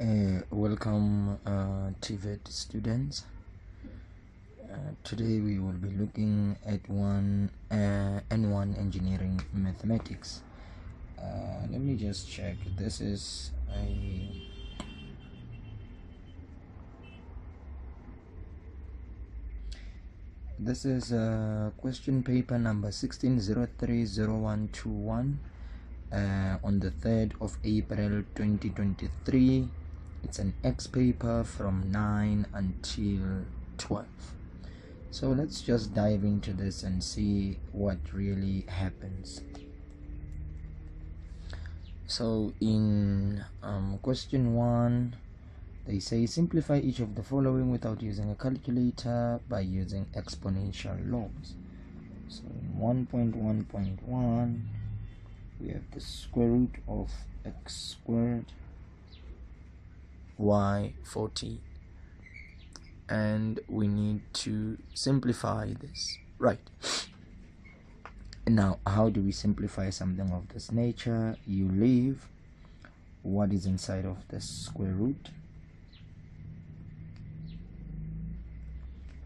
Welcome TVET students. Today we will be looking at N1 engineering mathematics. Let me just check. This is question paper number 16030121 on the 3rd of April 2023. It's an X paper from 9 until 12. So let's just dive into this and see what really happens. So in question 1, they say simplify each of the following without using a calculator by using exponential laws. So in 1.1.1, we have the square root of x squared y 40, and we need to simplify this, right? Now, how do we simplify something of this nature? You leave what is inside of the square root.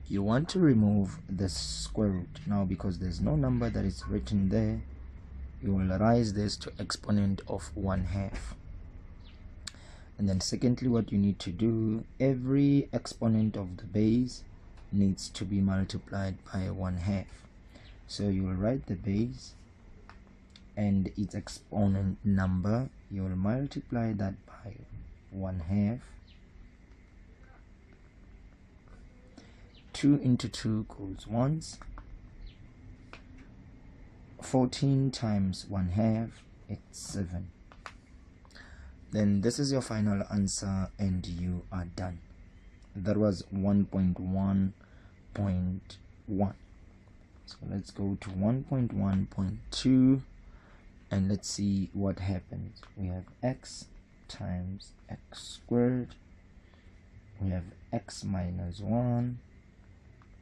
You want to remove the square root. Now, because there's no number that is written there, you will raise this to exponent of 1/2. And then secondly, what you need to do, every exponent of the base needs to be multiplied by 1/2. So you will write the base and its exponent number. You will multiply that by 1/2. 2 into 2 goes once. 14 times 1/2, it's 7. Then this is your final answer and you are done. That was 1.1.1. So let's go to 1.1.2 and let's see what happens. We have x times x squared. We have x minus 1,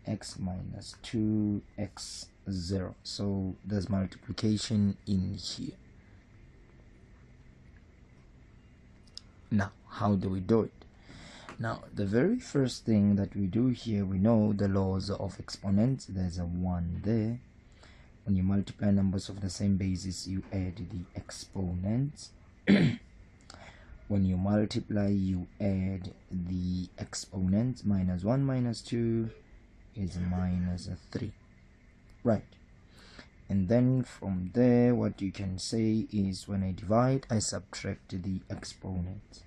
x minus 2, x 0. So there's multiplication in here. Now, how do we do it? Now, the very first thing that we do here, we know the laws of exponents. There's a 1 there. When you multiply numbers of the same basis, you add the exponents. When you multiply, you add the exponents. Minus 1 minus 2 is minus 3. Right. And then from there, what you can say is when I divide, I subtract the exponents.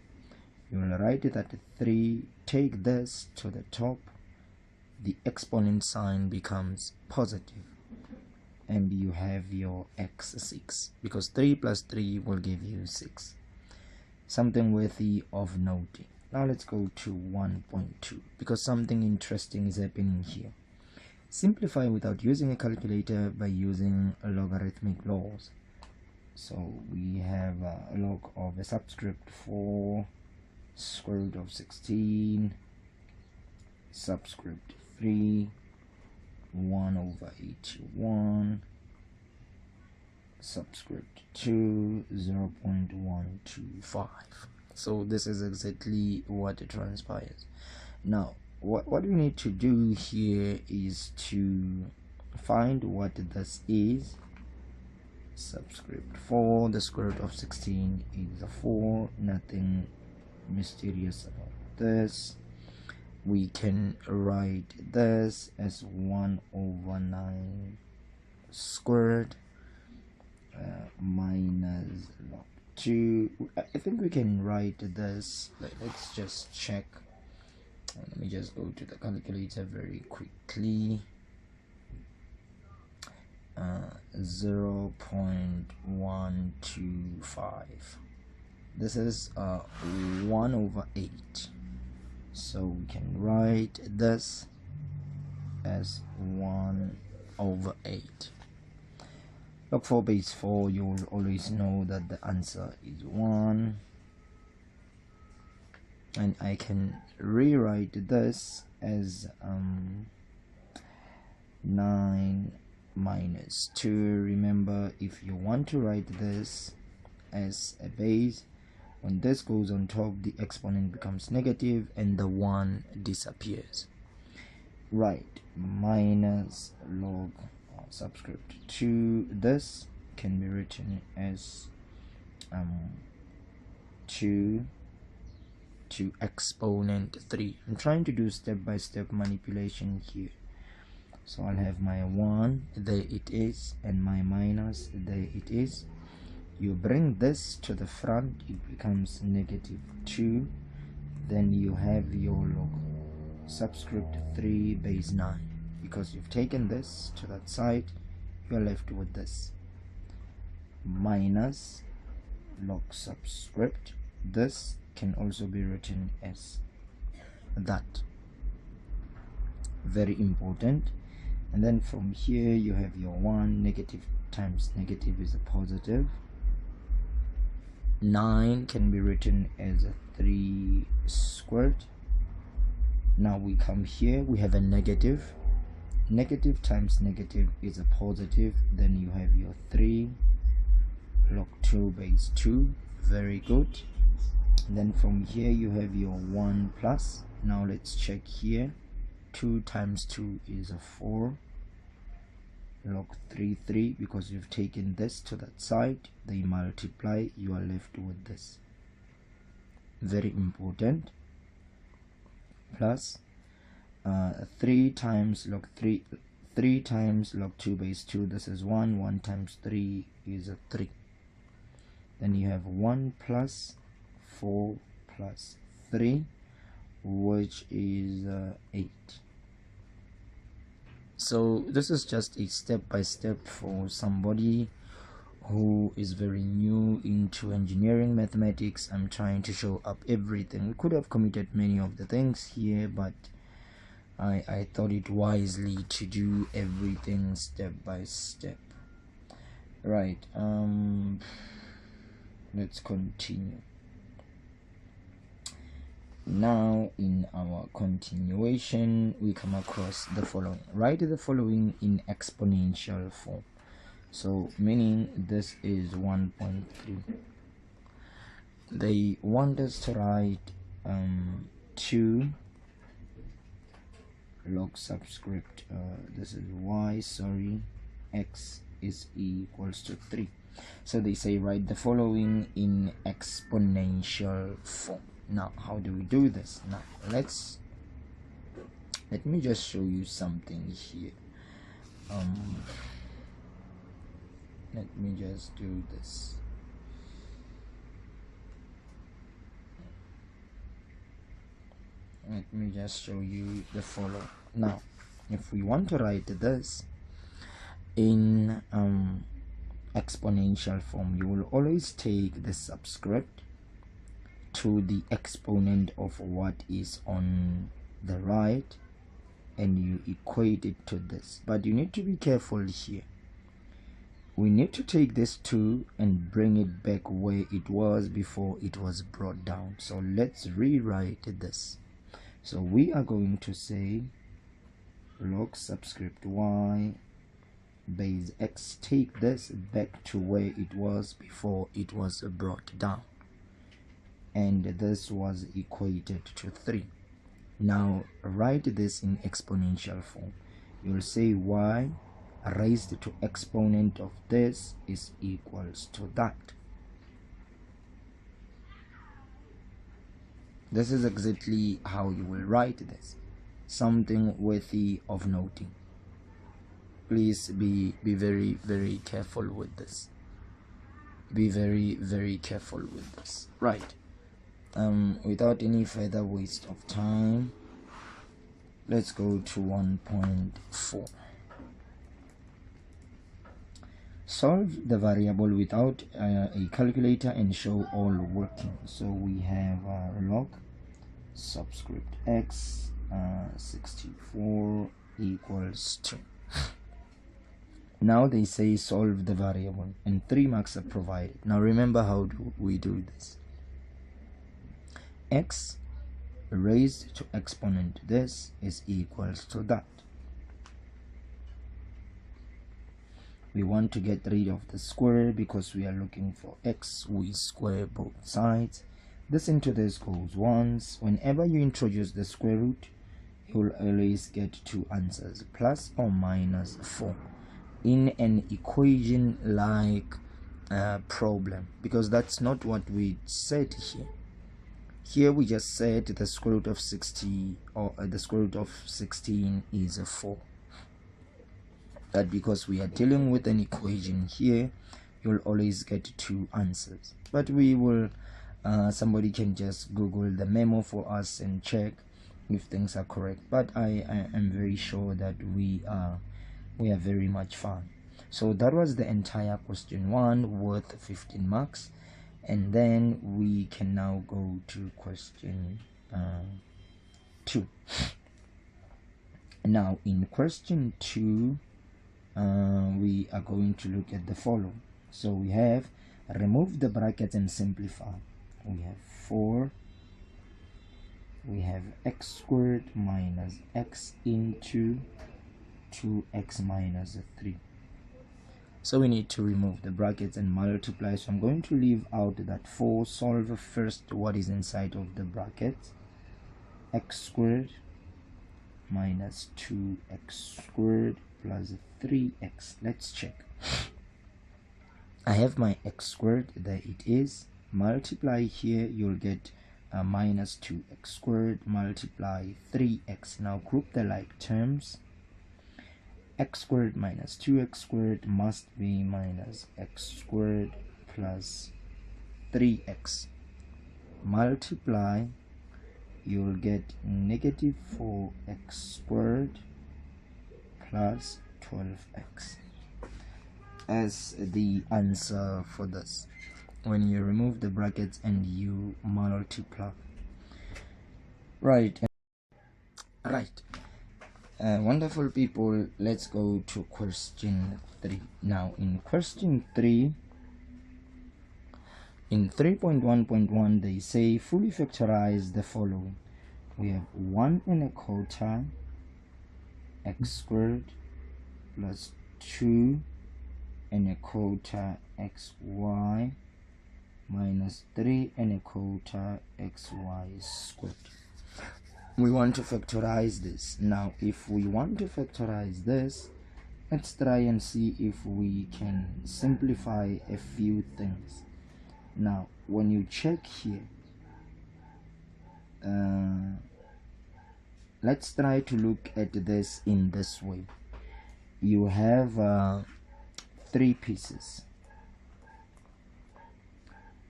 You will write that 3, take this to the top, the exponent sign becomes positive, and you have your x6, because 3 plus 3 will give you 6. Something worthy of noting. Now let's go to 1.2, because something interesting is happening here. Simplify without using a calculator by using logarithmic laws. So we have a log of a subscript 4, square root of 16, subscript 3, 1 over 81, subscript 2, 0.125. So this is exactly what it transpires. Now, what we need to do here is to find what this is. Subscript 4, the square root of 16 is a 4, nothing mysterious about this. We can write this as 1 over 9 squared minus log 2. I think we can write this. Let's just check. Let me just go to the calculator very quickly. 0.125. This is 1 over 8. So we can write this as 1 over 8. Log 4 base 4, you will always know that the answer is 1. And I can rewrite this as 9 minus 2. Remember, if you want to write this as a base, When this goes on top, the exponent becomes negative and the 1 disappears. Right, minus log subscript 2. This can be written as 2 to exponent 3. I'm trying to do step-by-step manipulation here. So I'll have my 1, there it is, and my minus, there it is. You bring this to the front, it becomes negative 2. Then you have your log subscript 3 base 9. Because you've taken this to that side, you're left with this. Minus log subscript. This can also be written as that. Very important. And then from here you have your 1. Negative times negative is a positive. 9 can be written as a 3 squared. Now we come here, we have a negative. Negative times negative is a positive. Then you have your 3 log 2 base 2. Very good. And then from here you have your 1 plus. Now let's check here. 2 times 2 is a 4 log 3, because you've taken this to that side, they multiply, you are left with this. Very important. Plus 3 times log 3 times log 2 base 2, this is 1. 1 times 3 is a 3. Then you have 1 plus 4 plus 3, which is 8. So this is just a step-by-step for somebody who is very new into engineering mathematics. I'm trying to show up everything. We could have committed many of the things here, but I thought it wisely to do everything step by step. Right, let's continue. Now in our continuation we come across the following. Write the following in exponential form. So meaning this is 1.3. They want us to write 2 log subscript this is y, sorry, x is equals to 3. So they say write the following in exponential form. Now how do we do this? Now let me just show you something here. Let me just do this. Let me just show you the following. Now if we want to write this in exponential form, you will always take the subscript to the exponent of what is on the right and you equate it to this. But you need to be careful here. We need to take this 2 and bring it back where it was before it was brought down. So let's rewrite this. So we are going to say log subscript y base x, take this back to where it was before it was brought down, and this was equated to 3. Now write this in exponential form. You'll say y raised to exponent of this is equals to that. This is exactly how you will write this. Something worthy of noting. Please be very, very careful with this. Be very, very careful with this. Right. Without any further waste of time, let's go to 1.4. Solve the variable without a calculator and show all working. So we have log subscript x 64 equals 2. Now they say solve the variable and 3 marks are provided. Now remember how do we do this. X raised to exponent this is equals to that. We want to get rid of the square because we are looking for x. We square both sides. this into this goes once. Whenever you introduce the square root, you'll always get two answers, plus or minus 4, in an equation like problem, because that's not what we said here. Here we just said the square root of 60, or the square root of 16 is a 4. That because we are dealing with an equation here, you'll always get two answers. But we will somebody can just Google the memo for us and check if things are correct. But I am very sure that we are very much fine. So that was the entire question 1 worth 15 marks. And then we can now go to question 2. Now in question 2, we are going to look at the following. So we have remove the brackets and simplify. We have 4, we have x squared minus x into 2x minus 3. So we need to remove the brackets and multiply. So I'm going to leave out that 4. Solve first what is inside of the brackets. X squared minus 2x squared plus 3x. Let's check. I have my x squared, there it is. Multiply here, you'll get minus 2x squared multiply 3x. Now group the like terms. X squared minus 2x squared must be minus x squared plus 3x. Multiply, you'll get negative 4x squared plus 12x as the answer for this when you remove the brackets and you multiply. Right. Wonderful people, let's go to question 3. Now in question 3, in 3.1.1, they say fully factorize the following. We have 1 x squared plus 2 xy minus 3 xy squared. We want to factorize this. Now if we want to factorize this, let's try and see if we can simplify a few things. Now when you check here, let's try to look at this in this way. You have 3 pieces,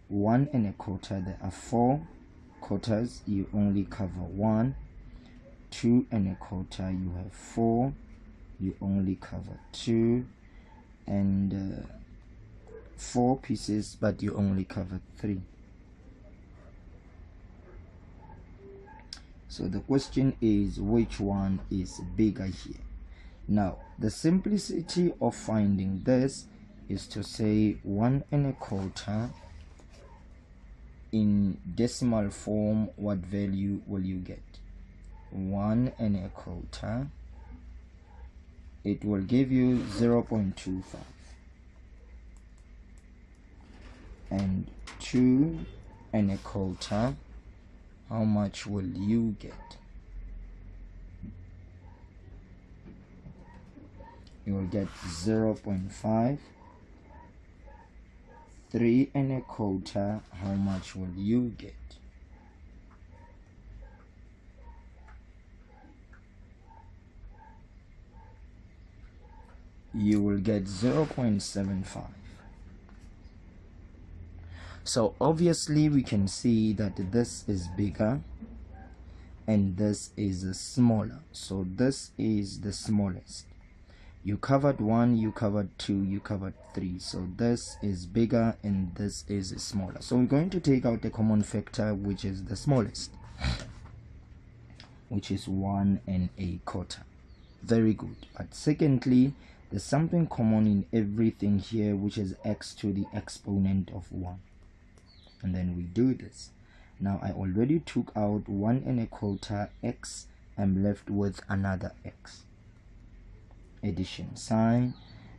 1 there are 4 quarters, you only cover 1. 2 you have 4, you only cover 2, and 4 pieces, but you only cover 3. So the question is, which one is bigger here? Now the simplicity of finding this is to say 1 in decimal form. What value will you get? 1 it will give you 0.25, and 2 how much will you get? You will get 0.5. 3 how much will you get? You will get 0.75. So obviously we can see that this is bigger and this is smaller. So this is the smallest. You covered 1, you covered 2, you covered 3. So this is bigger and this is smaller. So we're going to take out the common factor, which is the smallest, which is 1 Very good. But secondly, there's something common in everything here, which is x to the exponent of 1. And then we do this. Now I already took out 1 x. I'm left with another x. Addition sign.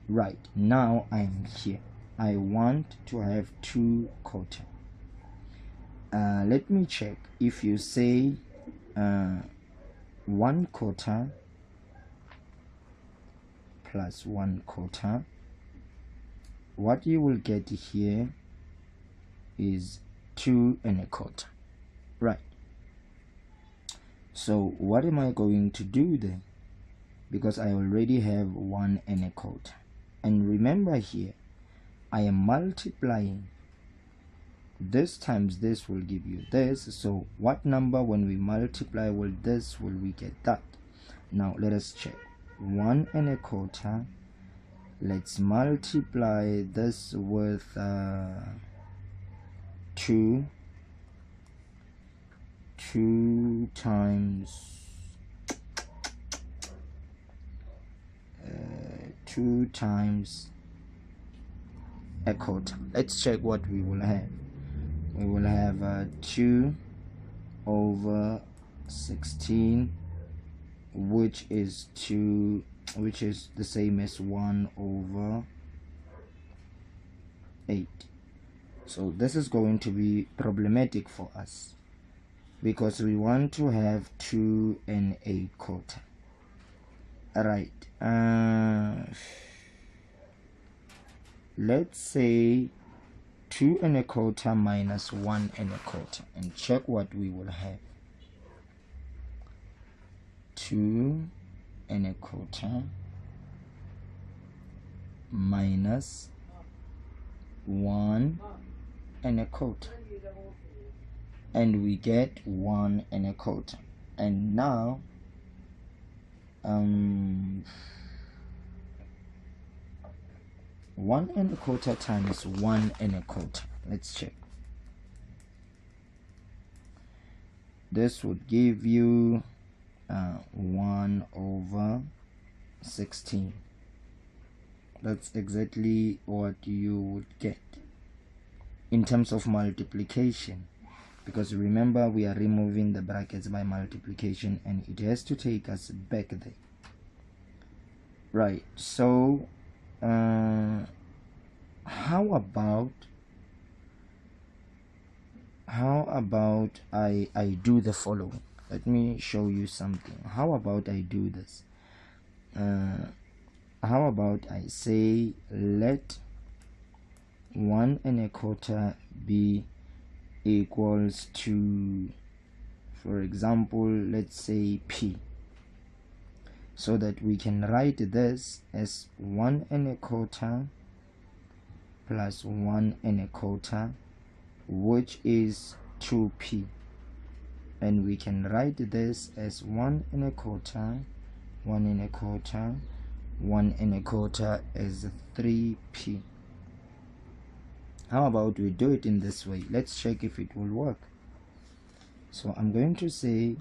Right, now I'm here. I want to have 2 quarter. let me check. If you say 1/4 plus 1/4, what you will get here is 2 1/4, right? So what am I going to do then? Because I already have 1 1/4, and remember here I am multiplying. This times this will give you this. So what number, when we multiply with this, will we get that? Now let us check. 1 1/4, let's multiply this with 2 times 2 times 1/4. Let's check what we will have. We will have 2/16, which is the same as 1/8. So this is going to be problematic for us because we want to have 2 1/8. Right. Let's say 2 1/4 minus 1 1/4, and check what we will have. 2 1/4 minus 1 1/4, and we get 1 1/4. And now 1 1/4 times 1 1/4. Let's check. This would give you 1/16. That's exactly what you would get in terms of multiplication, because remember we are removing the brackets by multiplication and it has to take us back there, right? So how about I do the following. Let me show you something. How about I do this? How about I say let 1 1/4 be equals to, for example, let's say P, so that we can write this as 1 1/4 plus 1 1/4, which is 2P, and we can write this as 1 1/4, 1 1/4, 1 1/4 as 3P. How about we do it in this way? Let's check if it will work. So I'm going to say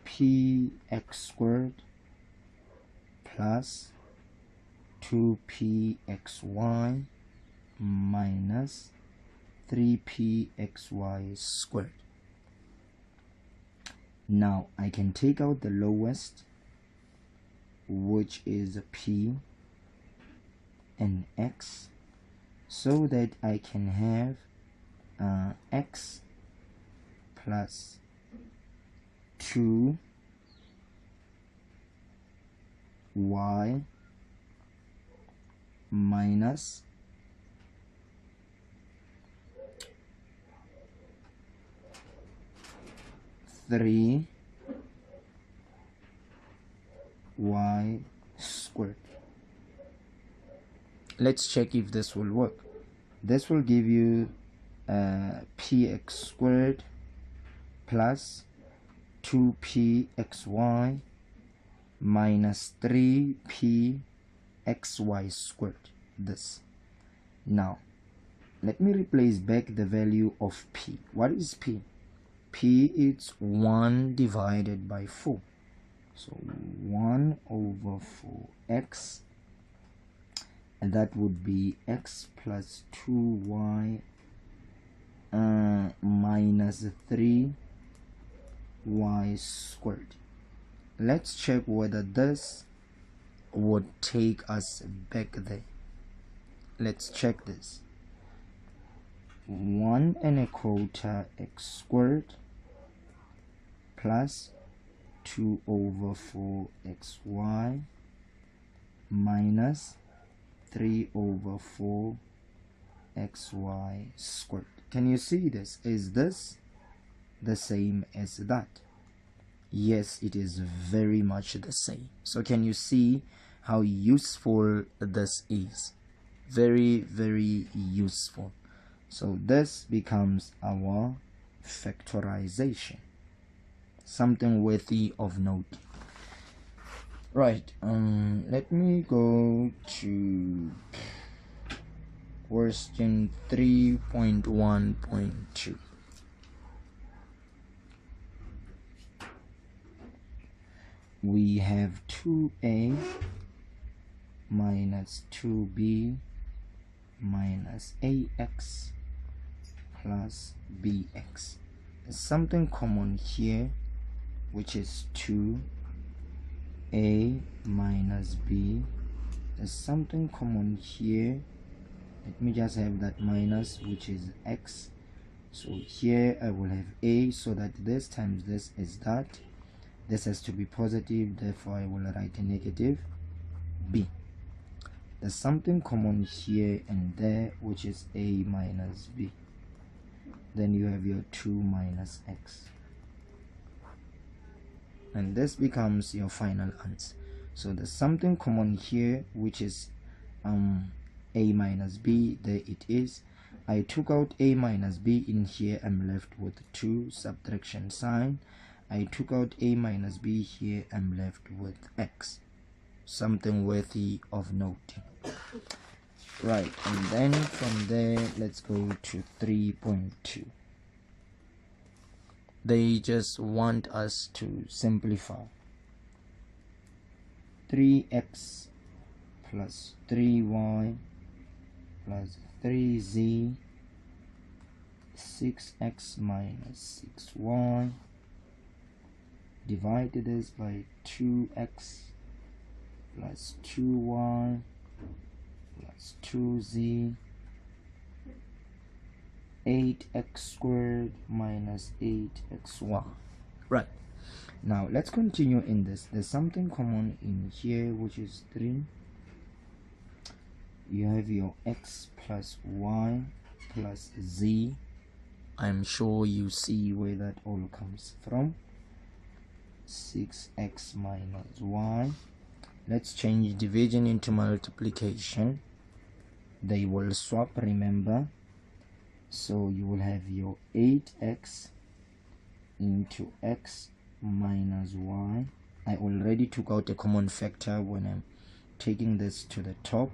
px squared plus 2pxy minus 3pxy squared. Now I can take out the lowest, which is p and x, so that I can have x plus 2y minus 3y squared. Let's check if this will work. This will give you px squared plus 2pxy minus 3pxy squared. This. Now let me replace back the value of p. What is p? P is 1 divided by 4. So 1/4x, and that would be x plus 2y minus 3y squared. Let's check whether this would take us back there. Let's check this. 1 1/4 x squared plus 2/4 xy minus 3/4 xy squared. Can you see this? Is this the same as that? Yes, it is very much the same. So can you see how useful this is? Very, very useful. So this becomes our factorization, something worthy of note. Right, let me go to question 3.1.2. We have 2a minus 2b minus ax plus bx. There's something common here, which is 2a minus b. There's something common here. Let me just have that minus, which is x. So here I will have a, so that this times this is that. This has to be positive, therefore I will write a negative b. There's something common here and there, which is a minus b. Then you have your 2 minus x. And this becomes your final answer. So there's something common here, which is a minus b. There it is. I took out a minus b in here. I'm left with 2, subtraction sign. I took out a minus b here. I'm left with x. Something worthy of noting. Right, and then from there let's go to 3.2. They just want us to simplify. 3x plus 3y plus 3z, 6x minus 6y, divide this by 2x plus 2y plus 2z, 8x squared minus 8xy. Right, now let's continue in this. There's something common in here, which is 3. You have your x plus y plus z. I'm sure you see where that all comes from. 6x minus y. Let's change division into multiplication. They will swap, remember. So you will have your 8x into x minus y. I already took out a common factor when I'm taking this to the top,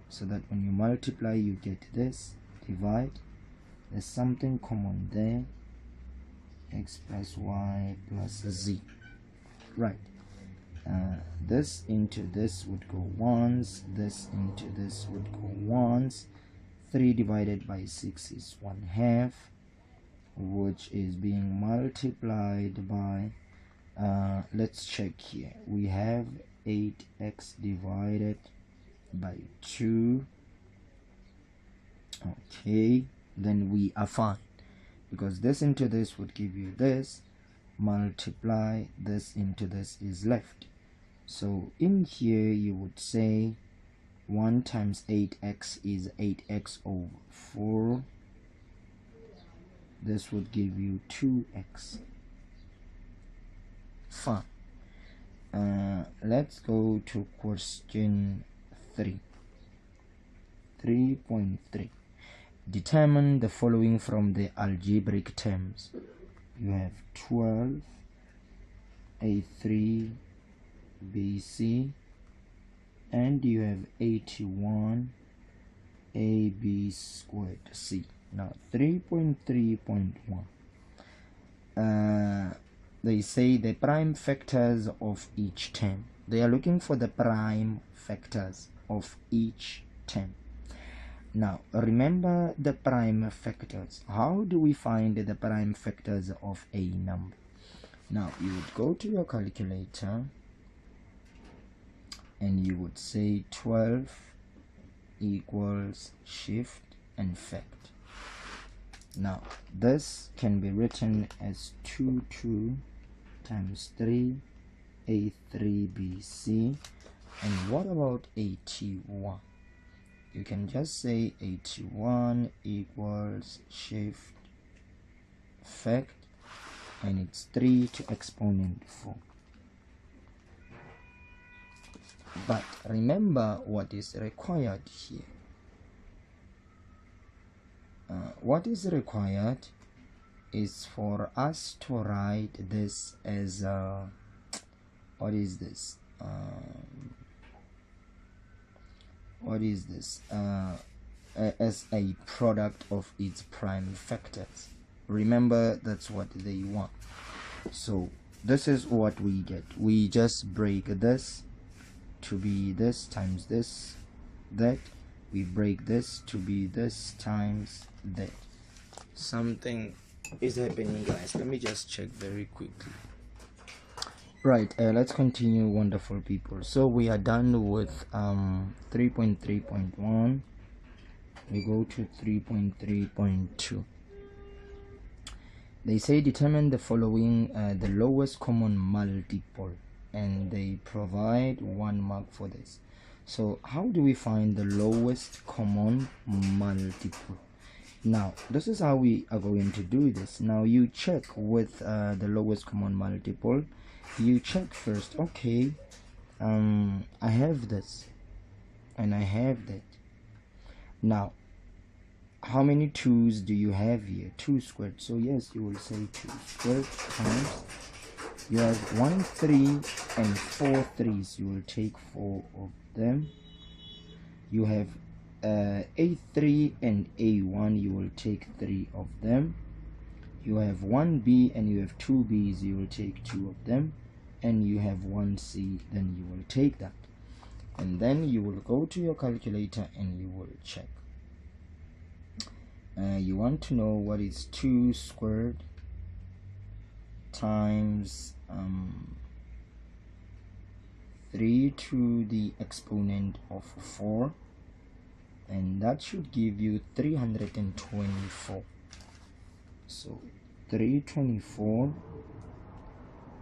so that when you multiply you get this, divide. There's something common there, x plus y plus z. Right, this into this would go once, this into this would go once. 3 divided by 6 is 1/2, which is being multiplied by, let's check here. We have 8x divided by 2. Okay, then we are fine, because this into this would give you this, multiply this into this is left. So in here you would say 1 times 8x is 8x over 4. This would give you 2x. Fine. Let's go to question 3.3. Determine the following from the algebraic terms. You have 12 a3 bc, and you have 81 ab squared c. Now 3.3.1, they say the prime factors of each term. They are looking for the prime factors of each term. Now remember the prime factors. How do we find the prime factors of a number? Now you would go to your calculator and you would say 12 equals shift and fact. Now this can be written as 2 times 3 A3BC. And what about 81? You can just say 81 equals shift fact, and it's 3 to exponent 4. But remember what is required here. What is required is for us to write this as what is this? As a product of its prime factors. Remember, that's what they want. So this is what we get. We just break this to be this times this, that. We break this to be this times that. Something is happening, guys. Let me just check very quickly. Right, let's continue, wonderful people. So we are done with 3.3.1. we go to 3.3.2. They say determine the following, the lowest common multiple, and they provide 1 mark for this. So how do we find the lowest common multiple? Now this is how we are going to do this. Now you check with the lowest common multiple. You check first, okay, I have this and I have that. Now how many 2's do you have here? 2 squared. So yes, you will say 2 squared times, you have 1 3 and 4 3's. You will take 4 of them. You have A3 and A1. You will take 3 of them. You have 1B and you have 2 B's. You will take 2 of them. And you have 1C, then you will take that. And then you will go to your calculator and you will check. You want to know what is 2 squared times 3 to the exponent of 4, and that should give you 324. So 324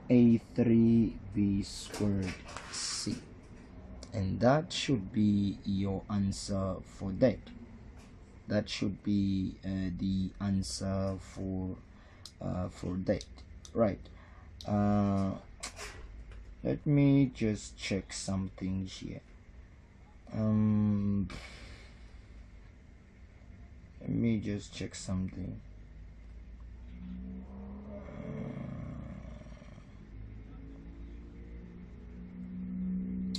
A3B squared C, and that should be your answer for that. That should be the answer for that, right? Let me just check something here. Let me just check something.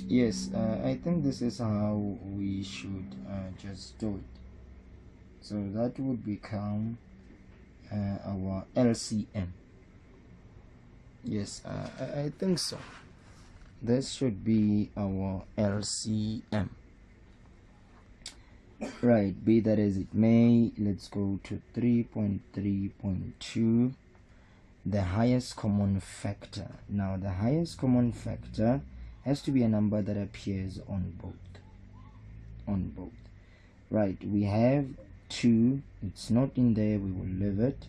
Yes, I think this is how we should just do it. So that would become our LCM. Yes, I think so. This should be our LCM. Right, be that as it may, let's go to 3.3.2. the highest common factor. Now the highest common factor has to be a number that appears on both. Right, we have 2, it's not in there, we will leave it.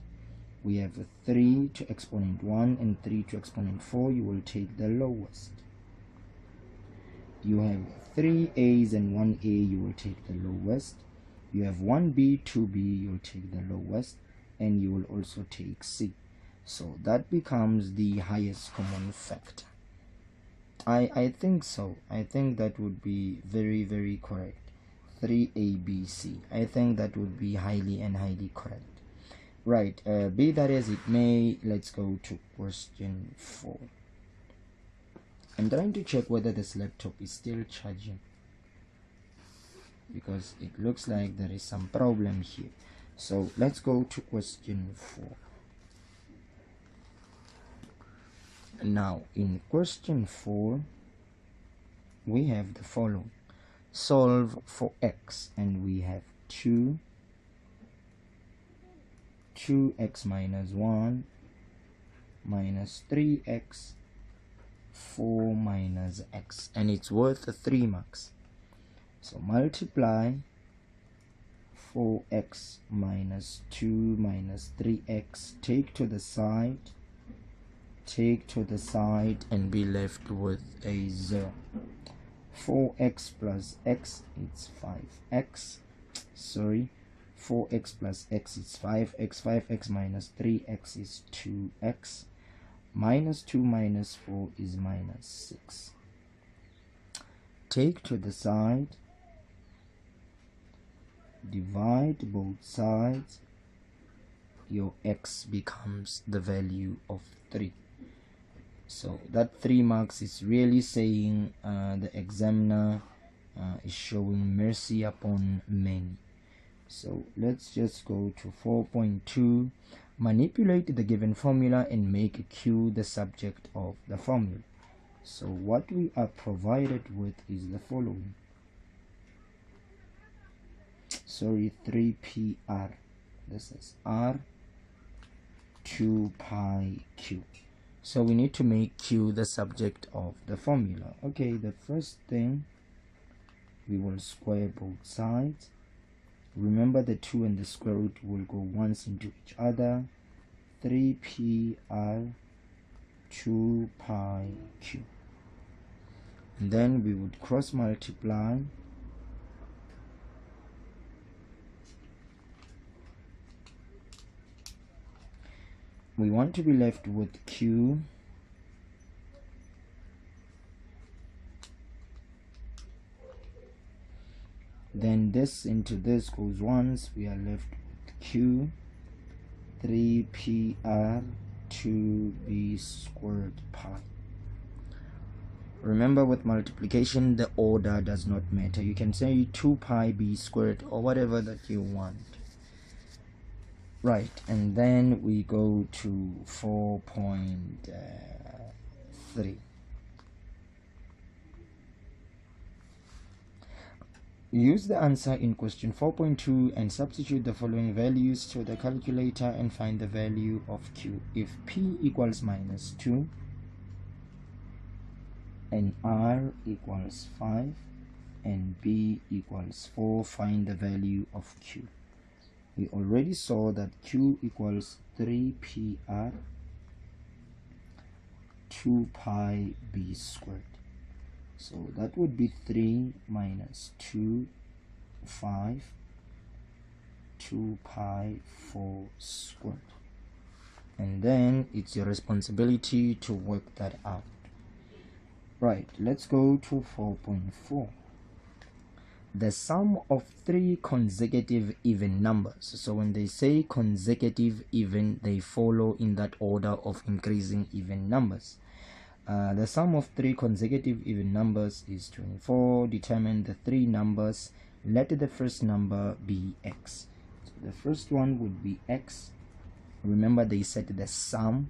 We have 3 to exponent 1 and 3 to exponent 4. You will take the lowest. You have 3 A's and 1 A. You will take the lowest. You have 1 B, 2 B. You will take the lowest, and you will also take C. So that becomes the highest common factor. I think so. I think that would be very, very correct. 3ABC. I think that would be highly correct. Right, be that as it may, let's go to question 4. I'm trying to check whether this laptop is still charging, because it looks like there is some problem here. So let's go to question 4. Now in question 4 we have the following. Solve for x, and we have 2x minus 1 minus 3x 4 minus x, and it's worth 3 marks. So multiply 4x minus 2 minus 3x. Take to the side and be left with a 0. 4x plus x, it's 5x. Sorry, 4x plus x is 5x. 5x minus 3x is 2x. Minus 2 minus 4 is minus 6. Take to the side, divide both sides, your x becomes the value of 3. So that 3 marks is really saying the examiner is showing mercy upon many. So let's just go to 4.2. Manipulate the given formula and make Q the subject of the formula. So what we are provided with is the following. Sorry, 3PR. This is R 2 pi Q. So we need to make Q the subject of the formula. Okay, the first thing, we will square both sides. Remember, the 2 and the square root will go once into each other. 3PR 2 pi Q. And then we would cross multiply. We want to be left with Q then this into this goes once. We are left with Q 3PR 2b squared pi. Remember, with multiplication the order does not matter. You can say 2 pi b squared or whatever that you want. Right, and then we go to 4.3. Use the answer in question 4.2 and substitute the following values to the calculator and find the value of Q. If P equals minus 2 and R equals 5 and B equals 4, find the value of Q. We already saw that Q equals 3PR 2 pi b squared. So that would be 3 minus 2, 5, 2 pi 4 squared. And then it's your responsibility to work that out. Right, let's go to 4.4. The sum of 3 consecutive even numbers. So when they say consecutive even, they follow in that order of increasing even numbers. The sum of 3 consecutive even numbers is 24. Determine the 3 numbers. Let the first number be x. So the first one would be x. Remember, they said the sum.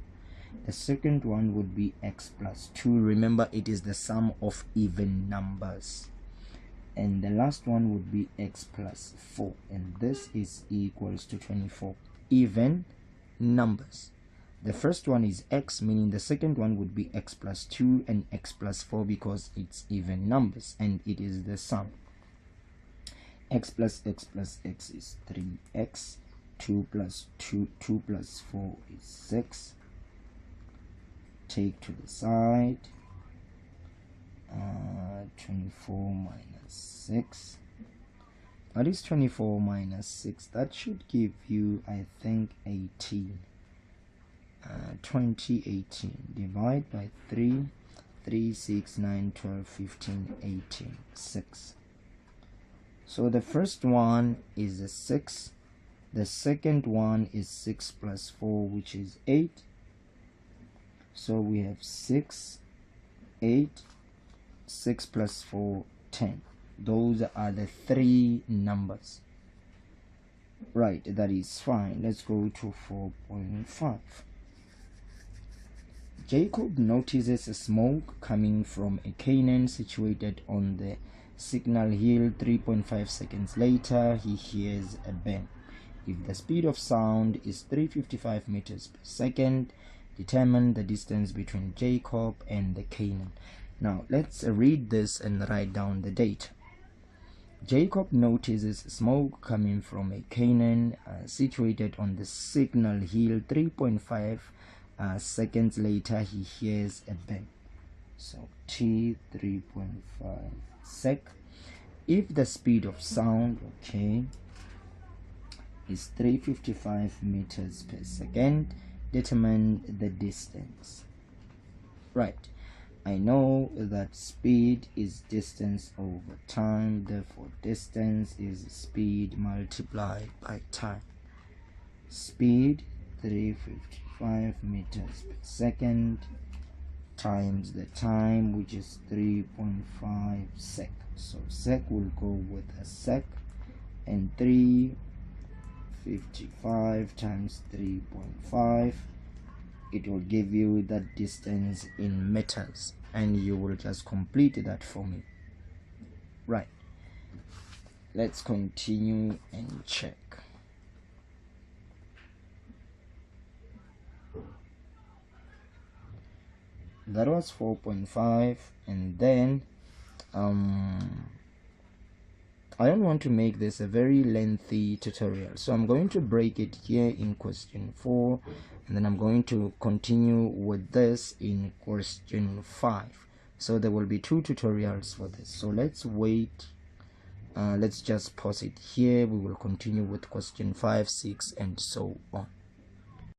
The second one would be x plus 2. Remember, it is the sum of even numbers. And the last one would be x plus 4, and this is equals to 24. Even numbers. The first one is x, meaning the second one would be x plus 2 and x plus 4 because it's even numbers and it is the sum. X plus x is 3x. 2 plus 4 is 6. Take to the side. 24 minus 6. What is 24 minus 6? That should give you, I think, 18. 2018. Divide by 3. 3, 6, 9, 12, 15, 18. 6. So the first one is a 6. The second one is 6 plus 4, which is 8. So we have 6, 8, 6 plus 4, 10. Those are the 3 numbers. Right, that is fine. Let's go to 4.5. Jacob notices a smoke coming from a cannon situated on the signal hill. 3.5 seconds later, he hears a bang. If the speed of sound is 355 meters per second, determine the distance between Jacob and the cannon. Now let's read this and write down the data. Jacob notices smoke coming from a cannon situated on the signal hill. 3.5 seconds later, he hears a bang. So t 3.5 sec. If the speed of sound, okay, is 355 meters per second, determine the distance. Right, I know that speed is distance over time, therefore distance is speed multiplied by time. Speed 355 meters per second times the time, which is 3.5 sec. So sec will go with a sec, and 355 times 3.5, it will give you that distance in meters, and you will just complete that for me. Right, let's continue and check. That was 4.5, and then I don't want to make this a very lengthy tutorial, so I'm going to break it here in question 4, and then I'm going to continue with this in question 5. So there will be 2 tutorials for this. So let's wait, let's just pause it here. We will continue with question 5, 6 and so on.